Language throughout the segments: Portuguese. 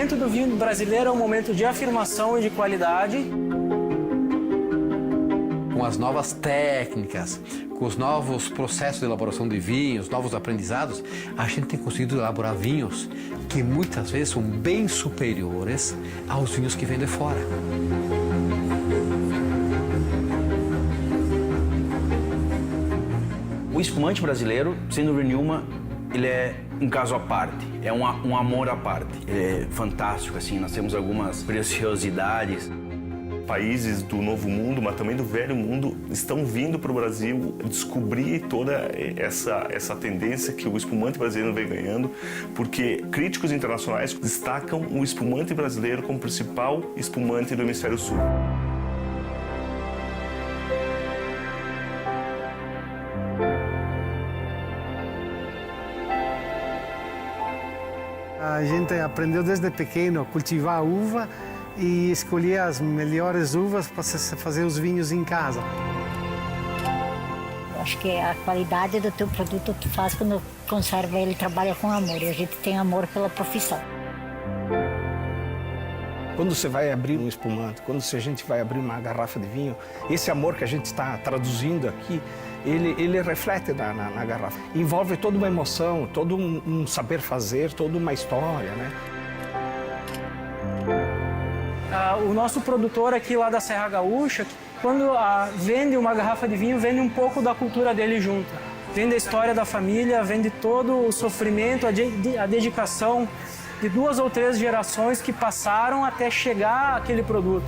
momento do vinho brasileiro é um momento de afirmação e de qualidade. Com as novas técnicas, com os novos processos de elaboração de vinhos, novos aprendizados, a gente tem conseguido elaborar vinhos que muitas vezes são bem superiores aos vinhos que vêm de fora. O espumante brasileiro, sem dúvida nenhuma, ele é um caso à parte, é um amor à parte. Ele é fantástico, assim, nós temos algumas preciosidades. Países do Novo Mundo, mas também do Velho Mundo, estão vindo para o Brasil descobrir toda essa tendência que o espumante brasileiro vem ganhando, porque críticos internacionais destacam o espumante brasileiro como principal espumante do Hemisfério Sul. A gente aprendeu desde pequeno a cultivar a uva e escolher as melhores uvas para fazer os vinhos em casa. Acho que a qualidade do teu produto tu faz quando conserva ele, trabalha com amor. E a gente tem amor pela profissão. Quando você vai abrir um espumante, quando a gente vai abrir uma garrafa de vinho, esse amor que a gente está traduzindo aqui, ele reflete na garrafa. Envolve toda uma emoção, todo um saber fazer, toda uma história, né? O nosso produtor aqui lá da Serra Gaúcha, quando vende uma garrafa de vinho, vende um pouco da cultura dele junto. Vende a história da família, vende todo o sofrimento, a dedicação de 2 ou 3 gerações que passaram até chegar àquele produto.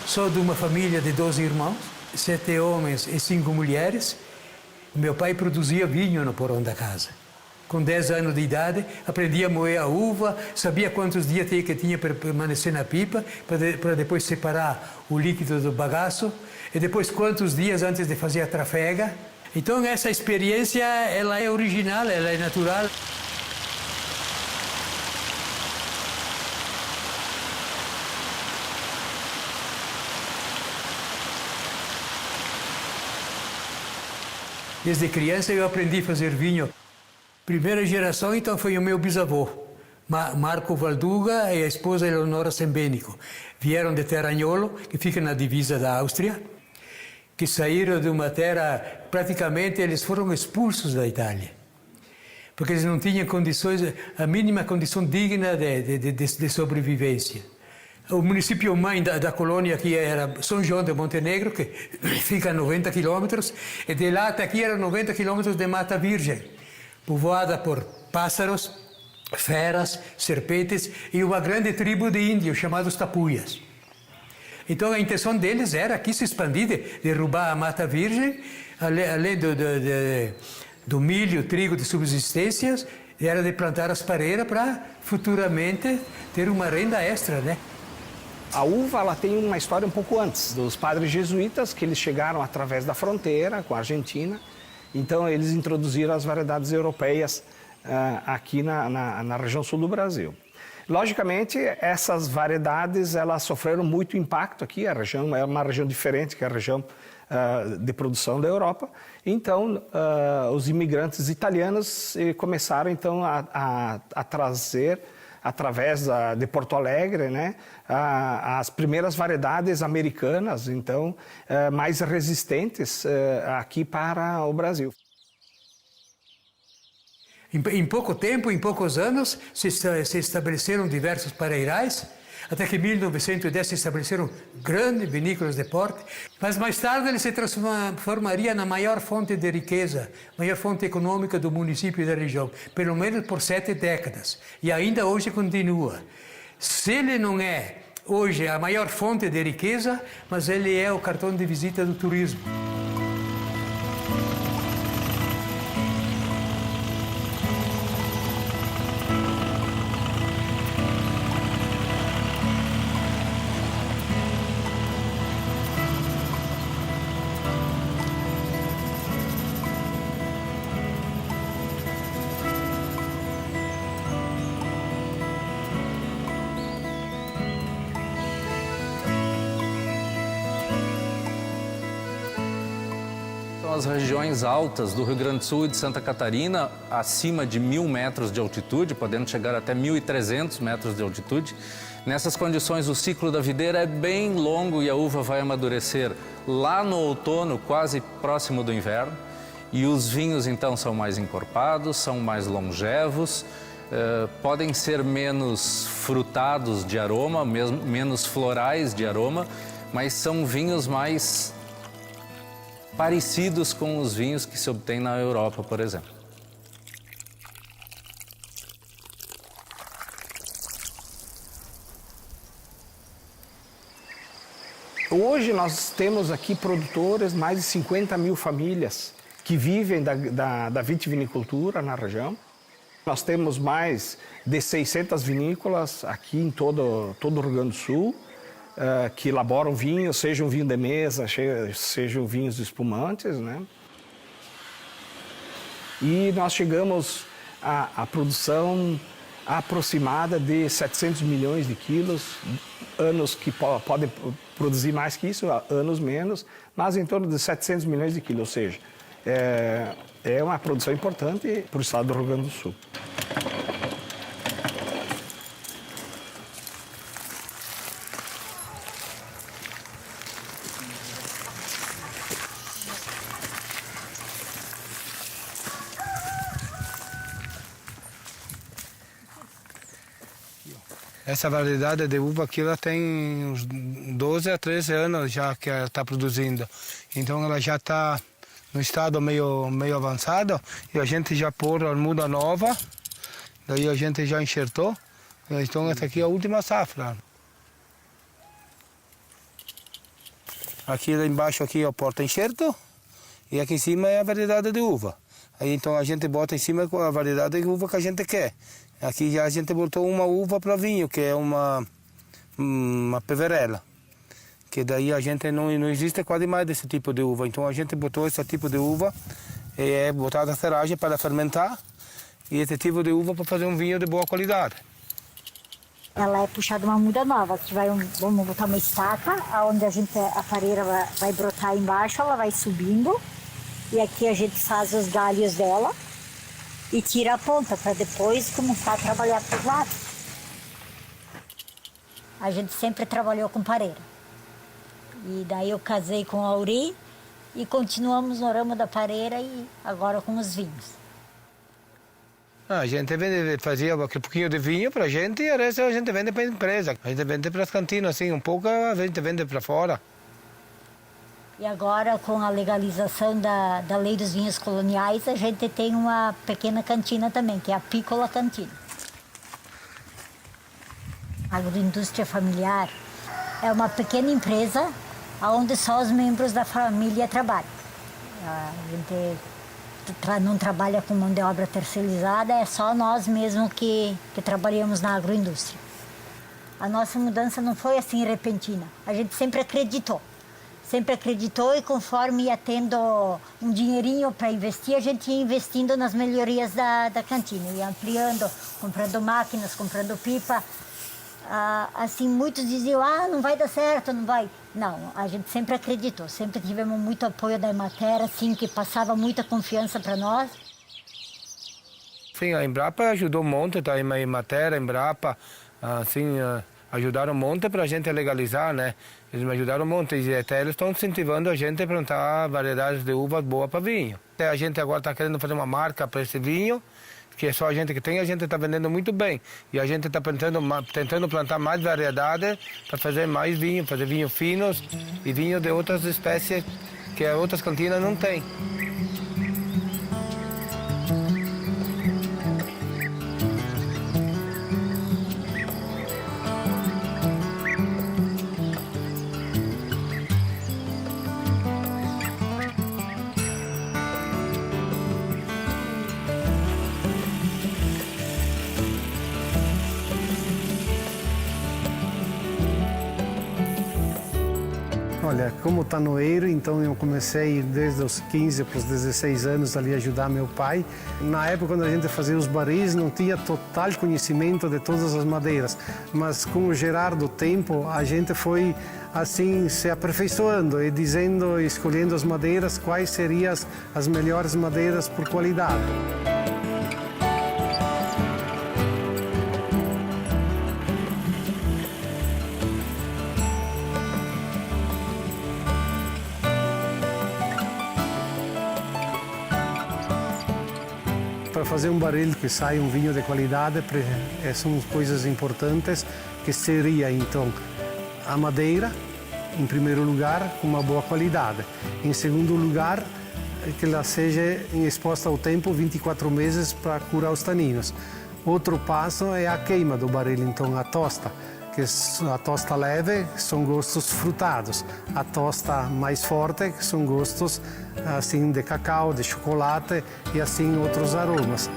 Sou de uma família de 12 irmãos, 7 homens e 5 mulheres. Meu pai produzia vinho no porão da casa. Com 10 anos de idade, aprendi a moer a uva, sabia quantos dias que tinha para permanecer na pipa, para depois separar o líquido do bagaço, e depois quantos dias antes de fazer a trafega. Então essa experiência, ela é original, ela é natural. Desde criança eu aprendi a fazer vinho. Primeira geração, então, foi o meu bisavô, Marco Valduga e a esposa Eleonora Sembenico. Vieram de Terragnolo, que fica na divisa da Áustria, que saíram de uma terra, praticamente eles foram expulsos da Itália, porque eles não tinham condições, a mínima condição digna de sobrevivência. O município mãe da colônia aqui era São João de Montenegro, que fica a 90 quilômetros, e de lá até aqui eram 90 quilômetros de mata virgem, povoada por pássaros, feras, serpentes e uma grande tribo de índios chamados tapuias. Então a intenção deles era aqui se expandir, derrubar a mata virgem, além do milho, trigo de subsistências, era de plantar aspareira para futuramente ter uma renda extra, né? A uva ela tem uma história um pouco antes, dos padres jesuítas, que eles chegaram através da fronteira com a Argentina. Então, eles introduziram as variedades europeias aqui na região sul do Brasil. Logicamente, essas variedades elas sofreram muito impacto aqui. A região é uma região diferente que a região de produção da Europa. Então, os imigrantes italianos começaram então a trazer, através de Porto Alegre, né, as primeiras variedades americanas, então, mais resistentes aqui para o Brasil. Em pouco tempo, em poucos anos, se estabeleceram diversos pareirais, até que em 1910 se estabeleceram grandes vinícolas de porte, mas mais tarde ele se transformaria na maior fonte de riqueza, maior fonte econômica do município e da região, pelo menos por 7 décadas, e ainda hoje continua. Se ele não é hoje a maior fonte de riqueza, mas ele é o cartão de visita do turismo. as regiões altas do Rio Grande do Sul e de Santa Catarina, acima de 1.000 metros de altitude, podendo chegar até 1.300 metros de altitude. Nessas condições, o ciclo da videira é bem longo e a uva vai amadurecer lá no outono, quase próximo do inverno. E os vinhos, então, são mais encorpados, são mais longevos, podem ser menos frutados de aroma, menos florais de aroma, mas são vinhos mais parecidos com os vinhos que se obtém na Europa, por exemplo. Hoje nós temos aqui produtores, mais de 50 mil famílias que vivem da vitivinicultura na região. Nós temos mais de 600 vinícolas aqui em todo o Rio Grande do Sul, que elaboram vinhos, seja um vinho de mesa, sejam vinhos espumantes, né? E nós chegamos à produção aproximada de 700 milhões de quilos, anos que podem produzir mais que isso, anos menos, mas em torno de 700 milhões de quilos, ou seja, é uma produção importante para o estado do Rio Grande do Sul. Essa variedade de uva aqui ela tem uns 12 a 13 anos já que ela está produzindo. Então ela já está no estado meio avançado e a gente já pôr a muda nova, daí a gente já enxertou. Então essa aqui é a última safra. Aqui lá embaixo aqui é o porta-enxerto e aqui em cima é a variedade de uva. Aí então a gente bota em cima a variedade de uva que a gente quer. Aqui já a gente botou uma uva para vinho, que é uma peverella. Que daí a gente não existe quase mais desse tipo de uva. Então a gente botou esse tipo de uva, é botada a serragem para fermentar, e esse tipo de uva para fazer um vinho de boa qualidade. Ela é puxada uma muda nova. Vamos botar uma estaca, onde a pareira vai brotar embaixo, ela vai subindo. E aqui a gente faz os galhos dela e tira a ponta para depois começar a trabalhar para os lados. A gente sempre trabalhou com pareira. E daí eu casei com a Auri e continuamos no ramo da pareira e agora com os vinhos. A gente fazia um pouquinho de vinho para a gente e o resto a gente vende para a empresa. A gente vende para as cantinas, assim, um pouco a gente vende para fora. E agora, com a legalização da lei dos vinhos coloniais, a gente tem uma pequena cantina também, que é a Piccola Cantina. A agroindústria familiar é uma pequena empresa onde só os membros da família trabalham. A gente não trabalha com mão de obra terceirizada, é só nós mesmos que trabalhamos na agroindústria. A nossa mudança não foi assim repentina, a gente sempre acreditou. Sempre acreditou e conforme ia tendo um dinheirinho para investir, a gente ia investindo nas melhorias da cantina, ia ampliando, comprando máquinas, comprando pipa. Assim, muitos diziam, não vai dar certo, não vai. Não, a gente sempre acreditou, sempre tivemos muito apoio da Emater, assim, que passava muita confiança para nós. Sim, a Embrapa ajudou um monte, tá? A Emater, a Embrapa, assim, ajudaram um monte para a gente legalizar, né? Eles me ajudaram um monte e até eles estão incentivando a gente a plantar variedades de uvas boas para vinho. A gente agora está querendo fazer uma marca para esse vinho, que é só a gente que tem, a gente está vendendo muito bem. E a gente está tentando plantar mais variedades para fazer mais vinho, fazer vinhos finos e vinho de outras espécies que as outras cantinas não têm. Olha, como tanoeiro, então eu comecei desde os 15 para os 16 anos ali a ajudar meu pai. Na época, quando a gente fazia os barris, não tinha total conhecimento de todas as madeiras, mas com o gerar do tempo, a gente foi assim se aperfeiçoando e dizendo, escolhendo as madeiras, quais seriam as melhores madeiras por qualidade. Para fazer um barril que saia um vinho de qualidade, são coisas importantes, que seria então a madeira, em primeiro lugar, com uma boa qualidade. Em segundo lugar, que ela seja exposta ao tempo 24 meses para curar os taninos. Outro passo é a queima do barril, então a tosta. Que a tosta leve são gostos frutados, a tosta mais forte são gostos assim de cacau, de chocolate e assim outros aromas.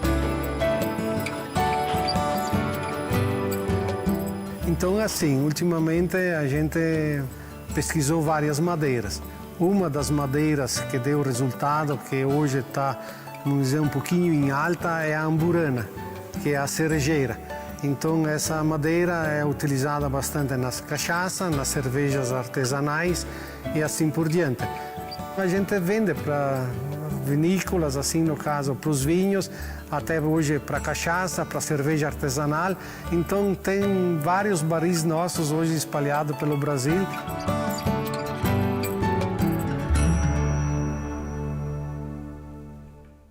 Então assim, ultimamente a gente pesquisou várias madeiras. Uma das madeiras que deu resultado, que hoje está, vamos dizer, um pouquinho em alta, é a amburana, que é a cerejeira. Então, essa madeira é utilizada bastante nas cachaças, nas cervejas artesanais e assim por diante. A gente vende para vinícolas, assim no caso, para os vinhos, até hoje para cachaça, para cerveja artesanal. Então, tem vários barris nossos hoje espalhados pelo Brasil.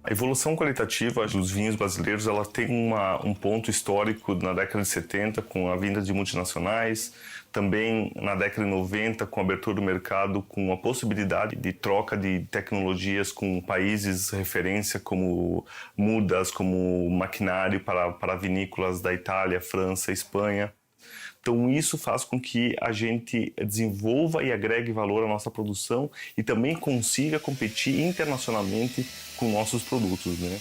A evolução qualitativa dos vinhos brasileiros ela tem um ponto histórico na década de 70, com a vinda de multinacionais, também na década de 90, com a abertura do mercado, com a possibilidade de troca de tecnologias com países referência como mudas, como maquinário para vinícolas da Itália, França, Espanha. Então isso faz com que a gente desenvolva e agregue valor à nossa produção e também consiga competir internacionalmente com nossos produtos, né?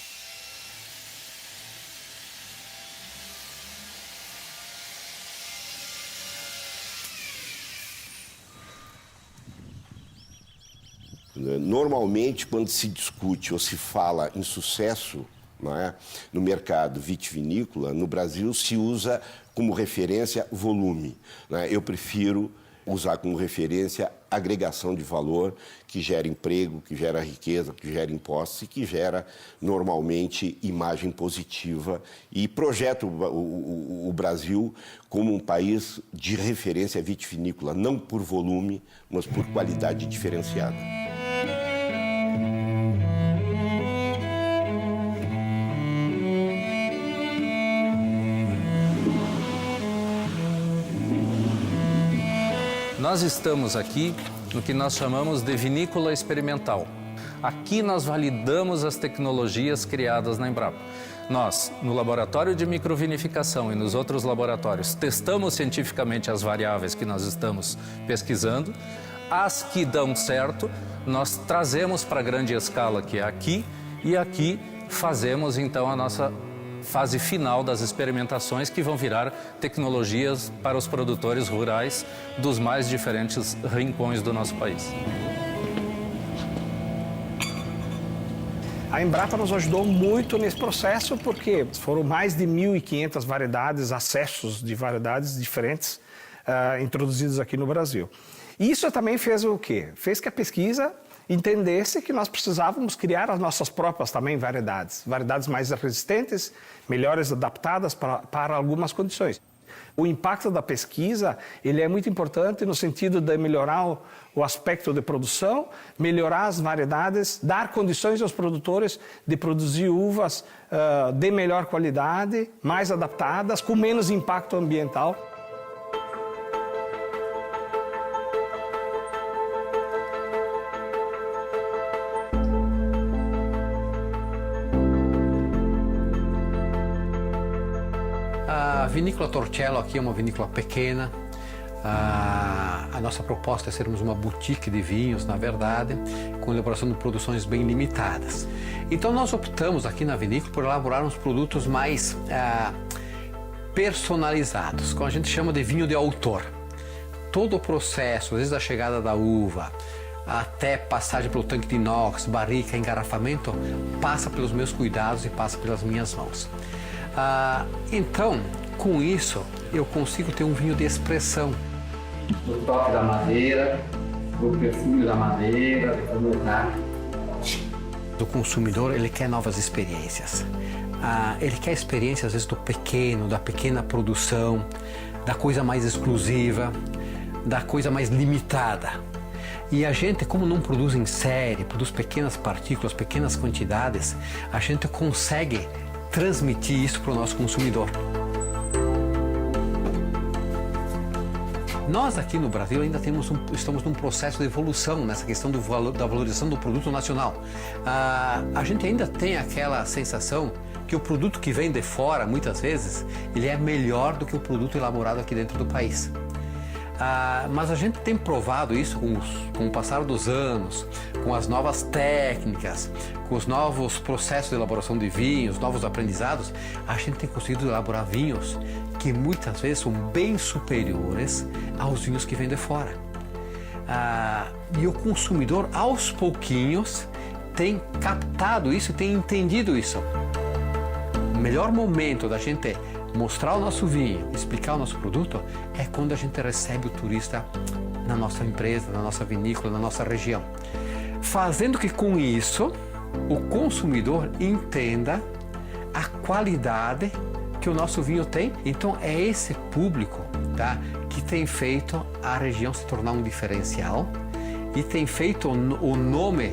Normalmente, quando se discute ou se fala em sucesso, não é, no mercado vitivinícola, no Brasil se usa como referência volume. Né? Eu prefiro usar como referência agregação de valor que gera emprego, que gera riqueza, que gera impostos e que gera, normalmente, imagem positiva e projeta o Brasil como um país de referência vitivinícola, não por volume, mas por qualidade diferenciada. Nós estamos aqui no que nós chamamos de vinícola experimental. Aqui nós validamos as tecnologias criadas na Embrapa. Nós, no laboratório de microvinificação e nos outros laboratórios, testamos cientificamente as variáveis que nós estamos pesquisando. As que dão certo, nós trazemos para a grande escala, que é aqui, e aqui fazemos então a nossa fase final das experimentações que vão virar tecnologias para os produtores rurais dos mais diferentes rincões do nosso país. A Embrapa nos ajudou muito nesse processo porque foram mais de 1.500 variedades, acessos de variedades diferentes introduzidos aqui no Brasil. E isso também fez o quê? Fez que a pesquisa entendesse que nós precisávamos criar as nossas próprias também variedades. Variedades mais resistentes, melhores adaptadas para algumas condições. O impacto da pesquisa ele é muito importante no sentido de melhorar o aspecto de produção, melhorar as variedades, dar condições aos produtores de produzir uvas de melhor qualidade, mais adaptadas, com menos impacto ambiental. A vinícola Torcello aqui é uma vinícola pequena. A nossa proposta é sermos uma boutique de vinhos, na verdade, com elaboração de produções bem limitadas. Então nós optamos aqui na vinícola por elaborar uns produtos mais personalizados, como a gente chama de vinho de autor. todo o processo, desde a chegada da uva até passagem pelo tanque de inox, barrica, engarrafamento, passa pelos meus cuidados e passa pelas minhas mãos. Então, com isso, eu consigo ter um vinho de expressão. Do toque da madeira, do perfume da madeira, do lugar. O consumidor, ele quer novas experiências. Ele quer experiências, às vezes, do pequeno, da pequena produção, da coisa mais exclusiva, da coisa mais limitada. E a gente, como não produz em série, produz pequenas partículas, pequenas quantidades, a gente consegue transmitir isso para o nosso consumidor. Nós aqui no Brasil ainda estamos num processo de evolução nessa questão da valorização do produto nacional. A gente ainda tem aquela sensação que o produto que vem de fora, muitas vezes, ele é melhor do que o produto elaborado aqui dentro do país. Mas a gente tem provado isso com o passar dos anos, com as novas técnicas, com os novos processos de elaboração de vinhos, novos aprendizados, a gente tem conseguido elaborar vinhos que muitas vezes são bem superiores aos vinhos que vêm de fora. E o consumidor, aos pouquinhos, tem captado isso, tem entendido isso. O melhor momento da gente mostrar o nosso vinho, explicar o nosso produto, é quando a gente recebe o turista na nossa empresa, na nossa vinícola, na nossa região. Fazendo que com isso, o consumidor entenda a qualidade que o nosso vinho tem. Então é esse público, tá, que tem feito a região se tornar um diferencial e tem feito o nome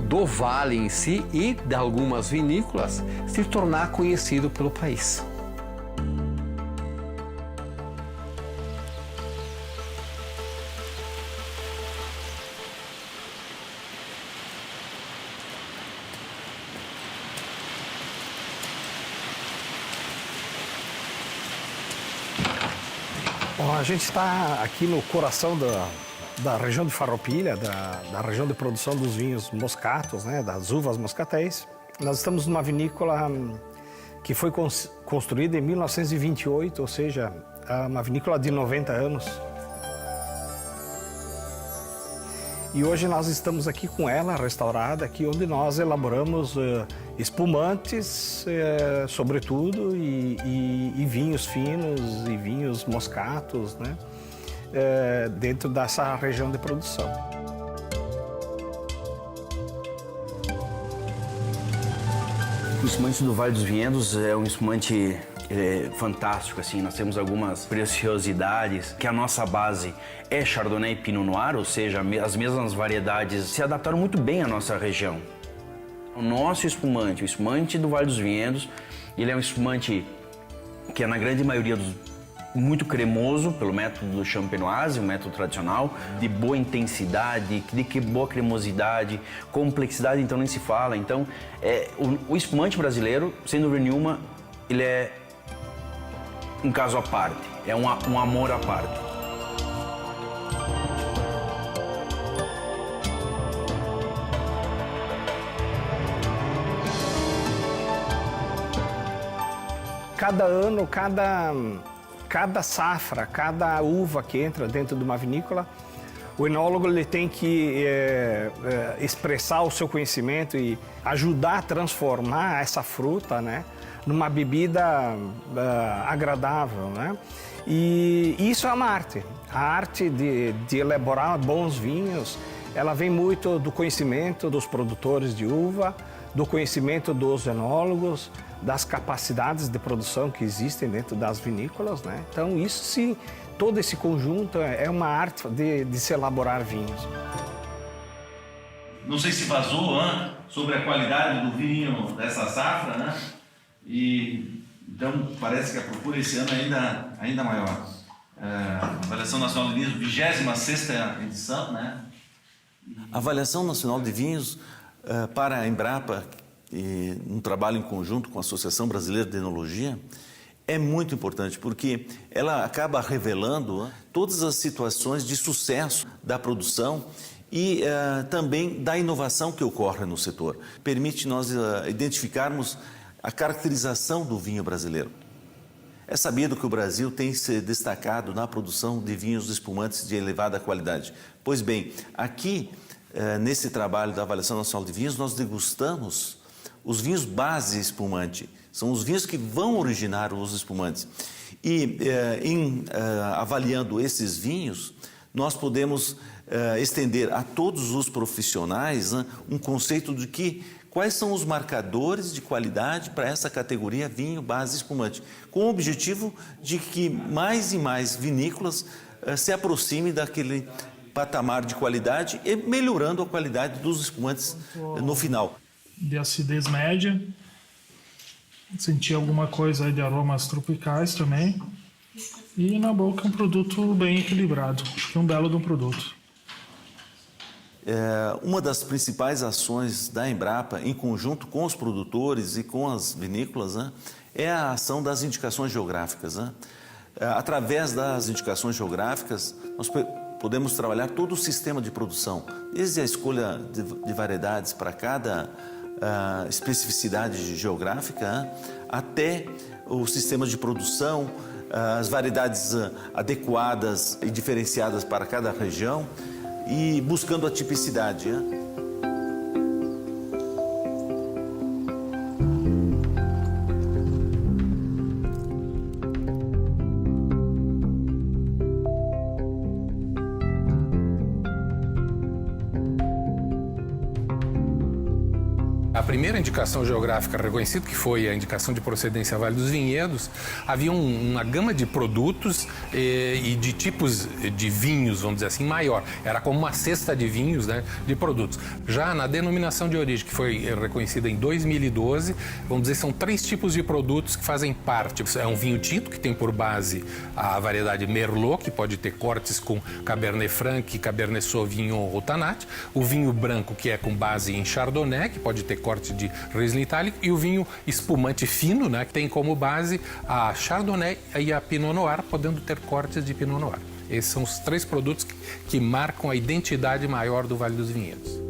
do vale em si e de algumas vinícolas se tornar conhecido pelo país. Bom, a gente está aqui no coração da região de Farroupilha, da região de produção dos vinhos moscatos, né, das uvas moscatéis. Nós estamos numa vinícola que foi construída em 1928, ou seja, uma vinícola de 90 anos. E hoje nós estamos aqui com ela restaurada, aqui onde nós elaboramos espumantes, sobretudo, e vinhos finos e vinhos moscatos, né, dentro dessa região de produção. O espumante do Vale dos Vinhedos é um espumante fantástico, assim. Nós temos algumas preciosidades, que a nossa base é Chardonnay e Pinot Noir, ou seja, as mesmas variedades se adaptaram muito bem à nossa região. O nosso espumante, o espumante do Vale dos Vinhedos, ele é um espumante que é, na grande maioria muito cremoso, pelo método do Champenoise, o método tradicional, de boa intensidade, de boa cremosidade, complexidade, então nem se fala. Então, o espumante brasileiro, sem dúvida nenhuma, ele é um caso à parte, é um amor à parte. Cada ano, cada safra, cada uva que entra dentro de uma vinícola, o enólogo ele tem que expressar o seu conhecimento e ajudar a transformar essa fruta, né, numa bebida agradável, né? E isso é uma arte. A arte de elaborar bons vinhos, ela vem muito do conhecimento dos produtores de uva, do conhecimento dos enólogos, das capacidades de produção que existem dentro das vinícolas, né? Então isso sim, todo esse conjunto é uma arte de se elaborar vinhos. Não sei se vazou sobre a qualidade do vinho dessa safra, né? E então parece que a procura esse ano ainda maior. A Avaliação Nacional de Vinhos, 26ª edição, né? A Avaliação Nacional de Vinhos para a Embrapa, e um trabalho em conjunto com a Associação Brasileira de Enologia, é muito importante porque ela acaba revelando todas as situações de sucesso da produção e também da inovação que ocorre no setor. Permite nós identificarmos a caracterização do vinho brasileiro. É sabido que o Brasil tem se destacado na produção de vinhos espumantes de elevada qualidade. Pois bem, aqui, nesse trabalho da Avaliação Nacional de Vinhos, nós degustamos os vinhos base espumante. São os vinhos que vão originar os espumantes. E avaliando esses vinhos, nós podemos estender a todos os profissionais, né, um conceito de quais são os marcadores de qualidade para essa categoria vinho base espumante, com o objetivo de que mais e mais vinícolas se aproximem daquele patamar de qualidade e melhorando a qualidade dos espumantes no final. De acidez média, senti alguma coisa aí de aromas tropicais também, e na boca um produto bem equilibrado, acho que é um belo de um produto. Uma das principais ações da Embrapa, em conjunto com os produtores e com as vinícolas, né, é a ação das indicações geográficas. Né? Através das indicações geográficas, nós podemos trabalhar todo o sistema de produção, desde a escolha de variedades para cada especificidade geográfica, né, até o sistema de produção, as variedades adequadas e diferenciadas para cada região, e buscando a tipicidade. Né? A primeira indicação geográfica reconhecida, que foi a indicação de procedência Vale dos Vinhedos, havia uma gama de produtos e de tipos de vinhos, vamos dizer assim, maior. Era como uma cesta de vinhos, né, de produtos. Já na denominação de origem, que foi reconhecida em 2012, vamos dizer, são 3 tipos de produtos que fazem parte. É um vinho tinto, que tem por base a variedade Merlot, que pode ter cortes com Cabernet Franc, Cabernet Sauvignon ou Tannat. O vinho branco, que é com base em Chardonnay, que pode ter corte de Riesling itálico, e o vinho espumante fino, né, que tem como base a Chardonnay e a Pinot Noir, podendo ter cortes de Pinot Noir. Esses são os 3 produtos que marcam a identidade maior do Vale dos Vinhedos.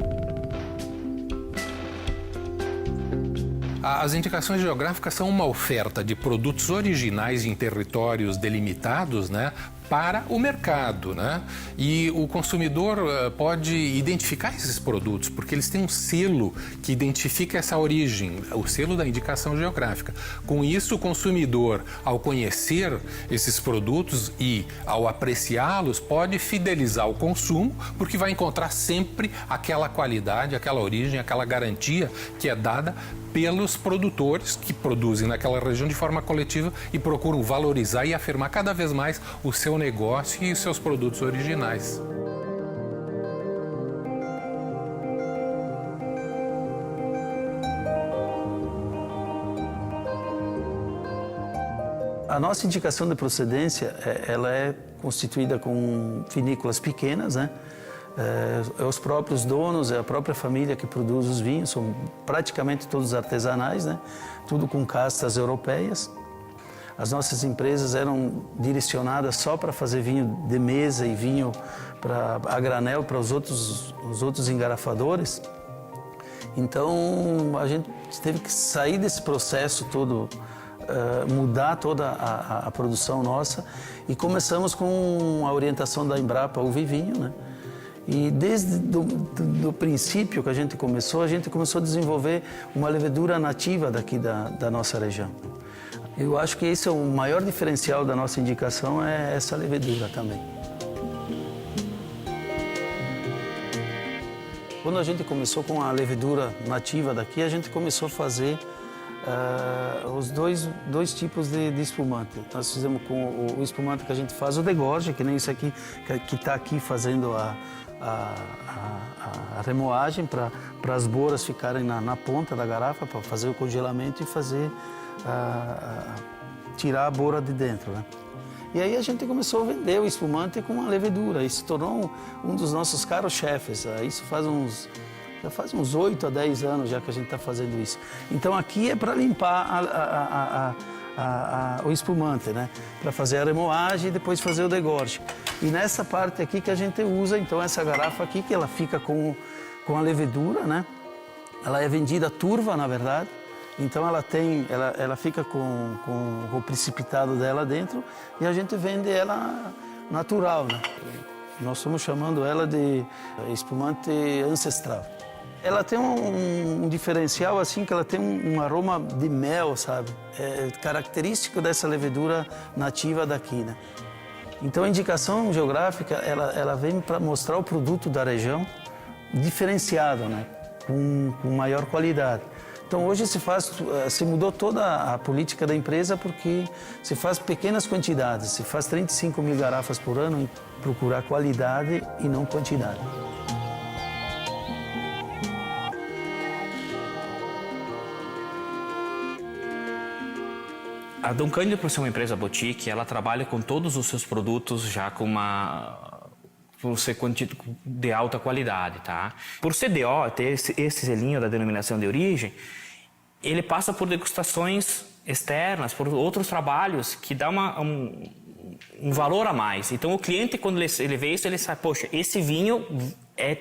As indicações geográficas são uma oferta de produtos originais em territórios delimitados, né, para o mercado, né? E o consumidor pode identificar esses produtos, porque eles têm um selo que identifica essa origem, o selo da indicação geográfica. Com isso, o consumidor, ao conhecer esses produtos e ao apreciá-los, pode fidelizar o consumo, porque vai encontrar sempre aquela qualidade, aquela origem, aquela garantia que é dada pelos produtores que produzem naquela região de forma coletiva e procuram valorizar e afirmar cada vez mais o seu negócio e os seus produtos originais. A nossa indicação de procedência, ela é constituída com vinícolas pequenas, né? Os próprios donos, é a própria família que produz os vinhos, são praticamente todos artesanais, né? Tudo com castas europeias. As nossas empresas eram direcionadas só para fazer vinho de mesa e vinho a granel para os outros engarrafadores. Então a gente teve que sair desse processo todo, mudar toda a produção nossa, e começamos com a orientação da Embrapa Uva e Vinho, né? E desde do princípio que a gente começou a desenvolver uma levedura nativa daqui da nossa região. Eu acho que esse é o maior diferencial da nossa indicação, é essa levedura também. Quando a gente começou com a levedura nativa daqui, a gente começou a fazer os dois tipos de espumante. Nós fizemos com o espumante que a gente faz, o degorge, que nem isso aqui, que está aqui fazendo a remoagem para as boras ficarem na ponta da garrafa, para fazer o congelamento e tirar a bora de dentro, né? E aí a gente começou a vender o espumante com a levedura, e se tornou um dos nossos caros-chefes. Isso já faz uns 8 a 10 anos já que a gente está fazendo isso. Então aqui é para limpar o espumante, né? Para fazer a remoagem e depois fazer o degorge. E nessa parte aqui que a gente usa, então, essa garrafa aqui, que ela fica com a levedura, né? Ela é vendida turva, na verdade, Então ela fica com o precipitado dela dentro e a gente vende ela natural, né? Nós estamos chamando ela de espumante ancestral. Ela tem um diferencial assim, que ela tem um aroma de mel, sabe? É característico dessa levedura nativa daqui, né? Então a indicação geográfica, ela vem para mostrar o produto da região diferenciado, né? Com maior qualidade. Então hoje se mudou toda a política da empresa porque se faz pequenas quantidades, se faz 35 mil garrafas por ano e procurar qualidade e não quantidade. A Dom Cândido, por ser uma empresa boutique, ela trabalha com todos os seus produtos já por ser de alta qualidade, tá? Por ser DO, ter esse selinho da denominação de origem, ele passa por degustações externas, por outros trabalhos que dá um valor a mais. Então o cliente, quando ele vê isso, ele sabe, poxa, esse vinho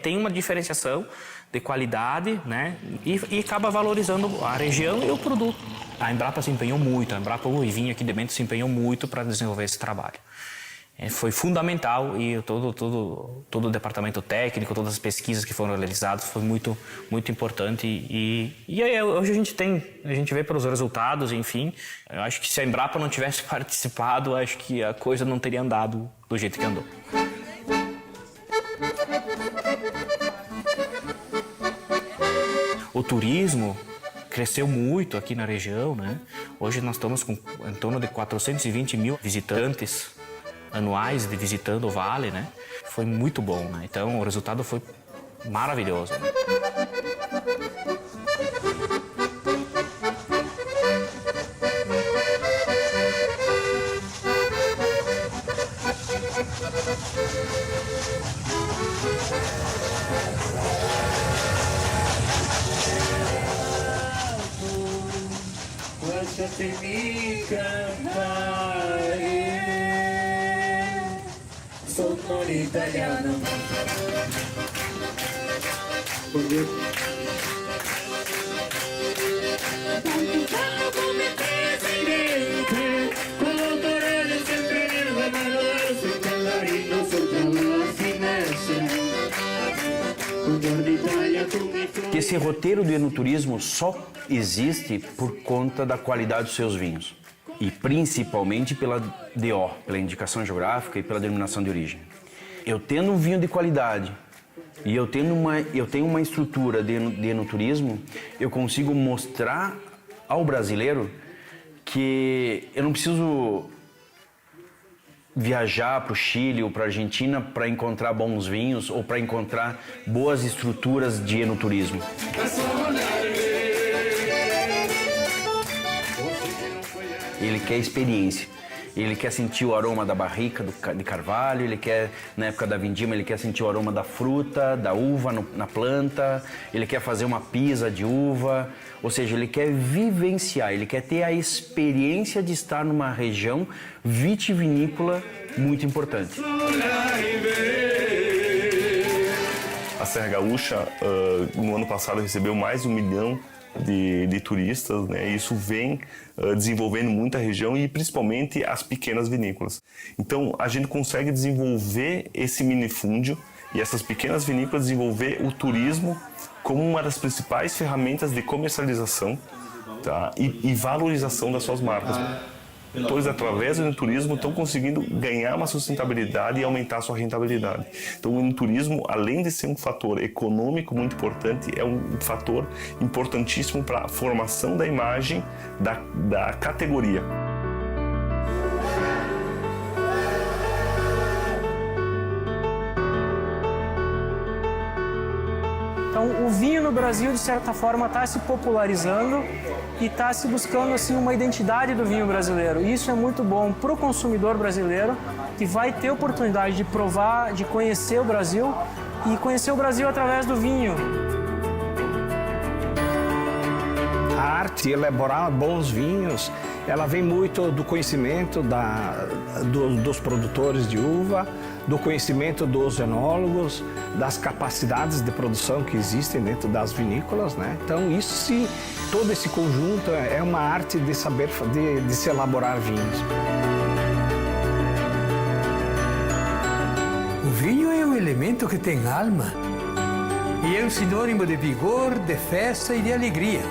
tem uma diferenciação de qualidade, né? E acaba valorizando a região e o produto. A Embrapa se empenhou muito, a Embrapa Vinho aqui de Bento se empenhou muito para desenvolver esse trabalho. Foi fundamental e todo o departamento técnico, todas as pesquisas que foram realizadas foi muito importante e aí, hoje a gente vê pelos resultados, enfim, eu acho que se a Embrapa não tivesse participado, acho que a coisa não teria andado do jeito que andou. O turismo cresceu muito aqui na região, né? Hoje nós estamos com em torno de 420 mil visitantes anuais visitando o Vale, né? Foi muito bom, né? Então o resultado foi maravilhoso, né? Italiano. Come presidente, con l'autorello sempre nel valoroso, e con la rima sopra la finestra. Con Nord Italia come Que esse roteiro do enoturismo só existe por conta da qualidade dos seus vinhos. E principalmente pela DO, pela indicação geográfica e pela denominação de origem. Eu tendo um vinho de qualidade e eu tenho uma estrutura de enoturismo, eu consigo mostrar ao brasileiro que eu não preciso viajar para o Chile ou para a Argentina para encontrar bons vinhos ou para encontrar boas estruturas de enoturismo. Ele quer experiência. Ele quer sentir o aroma da barrica de carvalho, ele quer, na época da vindima, ele quer sentir o aroma da fruta, da uva na planta, ele quer fazer uma pisa de uva, ou seja, ele quer vivenciar, ele quer ter a experiência de estar numa região vitivinícola muito importante. A Serra Gaúcha, no ano passado, recebeu mais de 1 milhão de turistas, né? Isso vem desenvolvendo muita região e principalmente as pequenas vinícolas. Então a gente consegue desenvolver esse minifúndio e essas pequenas vinícolas desenvolver o turismo como uma das principais ferramentas de comercialização, tá? E valorização das suas marcas. Todos, através do turismo, estão conseguindo ganhar uma sustentabilidade e aumentar a sua rentabilidade. Então, o turismo, além de ser um fator econômico muito importante, é um fator importantíssimo para a formação da imagem da categoria. Então, o vinho no Brasil, de certa forma, está se popularizando e está se buscando assim, uma identidade do vinho brasileiro. E isso é muito bom para o consumidor brasileiro, que vai ter oportunidade de provar, de conhecer o Brasil e conhecer o Brasil através do vinho. A arte de elaborar bons vinhos, ela vem muito do conhecimento dos produtores de uva, do conhecimento dos enólogos, das capacidades de produção que existem dentro das vinícolas, né? Então todo esse conjunto é uma arte de saber de se elaborar vinhos. O vinho é um elemento que tem alma e é um sinônimo de vigor, de festa e de alegria.